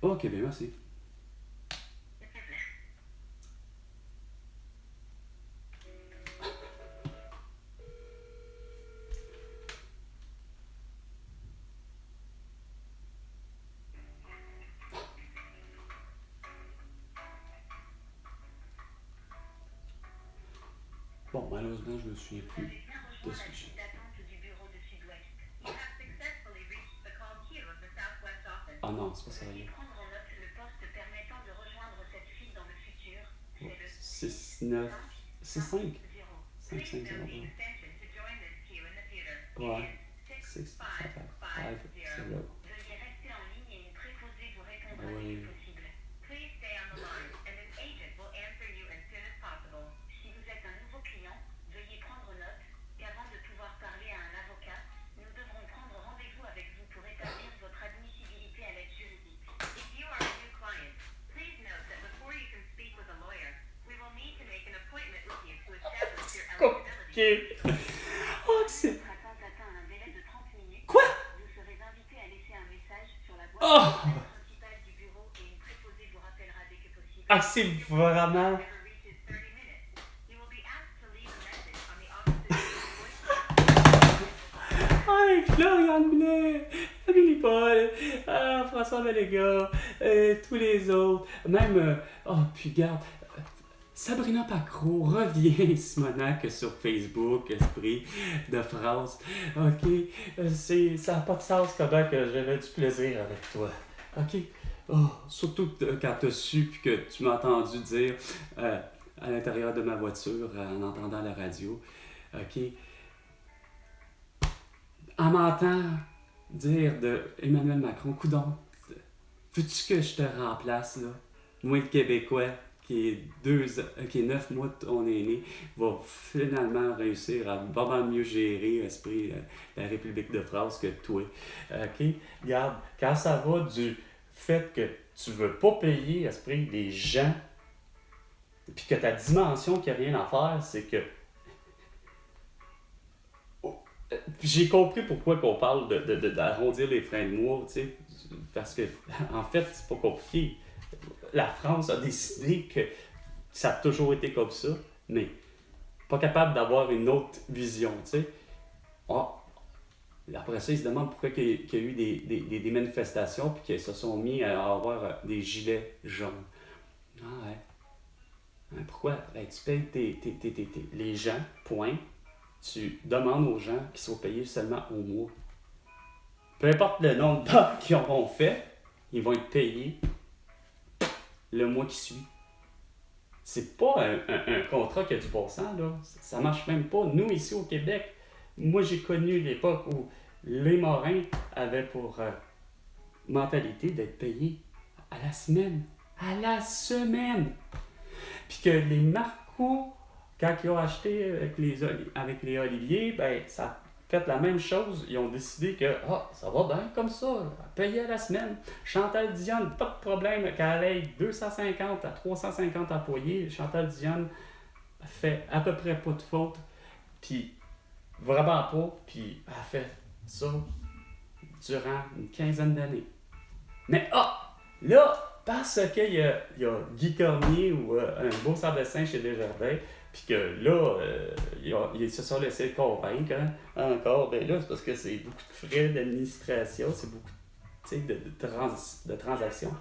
Ok, bien, merci. Bon, malheureusement, je me souviens Vous plus avez bien de rejoint ce la que j'ai. file d'attente du bureau de Sud-Ouest. You have successfully reached the call queue of the Southwest office. Ah non, c'est pas ça, Veuillez là. prendre en note le poste permettant de rejoindre cette file dans le futur. Oh, C'est le 6, 9, 6, 5. 650. 5, Please 5, 0, note the 0. extension to join this queue in the future. It Ouais. is 6, 5, 5, 6550. 0. Veuillez rester en ligne et une préposée vous répondra dès que Oui. possible. Please stay on the line and an agent will answer you as soon as possible. Si vous êtes un nouveau client, veuillez prendre note qu'avant de pouvoir parler à un avocat, nous devrons prendre rendez-vous avec vous pour établir votre admissibilité à l'aide juridique. If you are a new client, please note that before you can speak with a lawyer, we will need to make an appointment with you to establish your eligibility. Ok. Oh, c'est. Votre attente atteint un délai de 30 minutes. Quoi? Vous serez invité à laisser un message sur la boîte Oh! principale du bureau et une préposée vous rappellera dès que possible. Ah, c'est vraiment. Never reaches 30 minutes. You will be asked to leave a message on the office's voicemail. Hey, Florian Blais, Amélie Paul, François Maléga, tous les autres, même, oh, puis garde, Sabrina Pacro revient, Simonac, sur Facebook, Esprit de France. Ok, ça n'a pas de sens comment que j'avais du plaisir avec toi. Ok, oh, surtout quand tu as su puis que tu m'as entendu dire à l'intérieur de ma voiture en entendant la radio. Ok, en m'entendant dire de Emmanuel Macron, coudon, veux-tu que je te remplace là? Moi, le Québécois, qui est 9 mois de ton aîné, va finalement réussir à pas mal mieux gérer l'esprit de la République de France que toi. OK? Regarde, quand ça va du fait que tu veux pas payer, esprit, les gens, puis que ta dimension qui a rien à faire, c'est que j'ai compris pourquoi qu'on parle d'arrondir les fins de mois, tu sais, parce que, en fait, c'est pas compliqué. La France a décidé que ça a toujours été comme ça, mais pas capable d'avoir une autre vision, tu sais. Ah, après ça, ils se demandent pourquoi il y a eu des manifestations, puis qu'ils se sont mis à avoir des gilets jaunes. Ah ouais. Hein, pourquoi? Ben, tu payes les gens, point. Tu demandes aux gens qu'ils soient payés seulement au mois. Peu importe le nombre d'heures qu'ils auront fait, ils vont être payés le mois qui suit. C'est pas un contrat qui a du bon sens, là. Ça marche même pas. Nous, ici au Québec, moi, j'ai connu l'époque où les Morins avaient pour mentalité d'être payés à la semaine. À la semaine! Puis que les Marcos, quand ils ont acheté avec les Oliviers, ben, ça a fait la même chose. Ils ont décidé que ça va bien comme ça, payer à la semaine. Chantal Dion, pas de problème qu'elle ait 250 à 350 employés. Chantal Dion fait à peu près pas de faute. Puis vraiment pas. Puis elle fait ça durant une quinzaine d'années. Mais là, parce qu'il y a Guy Cormier ou un beau Sardessin chez Desjardins, puis que là, ils se sont laissés convaincre, hein, encore, ben là, c'est parce que c'est beaucoup de frais d'administration, c'est beaucoup de transactions.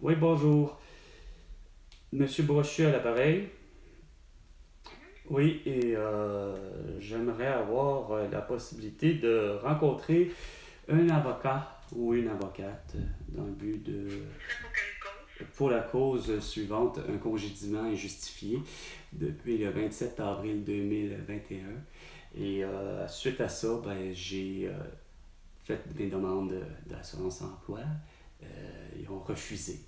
Oui, bonjour. Monsieur Brochu à l'appareil. Oui, et j'aimerais avoir la possibilité de rencontrer un avocat ou une avocate dans le but de... Pour la cause suivante, un congédiement injustifié depuis le 27 avril 2021. Et suite à ça, ben, j'ai fait mes demandes d'assurance emploi. Ils ont refusé.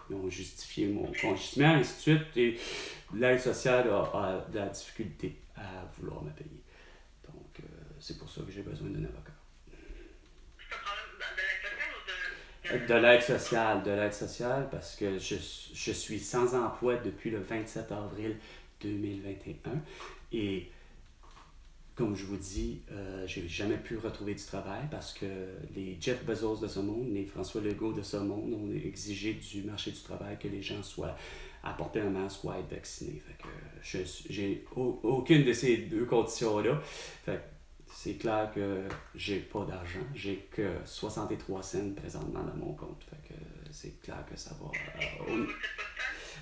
Ils ont justifié mon congédiement, et ainsi de suite. Et l'aide sociale a de la difficulté à vouloir me payer. Donc, c'est pour ça que j'ai besoin d'un avocat. De l'aide sociale, parce que je suis sans emploi depuis le 27 avril 2021 et comme je vous dis, j'ai jamais pu retrouver du travail parce que les Jeff Bezos de ce monde, les François Legault de ce monde ont exigé du marché du travail que les gens soient à porter un masque ou à être vaccinés. Fait que j'ai aucune de ces deux conditions-là. Fait que c'est clair que j'ai pas d'argent. J'ai que 63 cents présentement dans mon compte. Fait que c'est clair que ça va.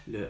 Le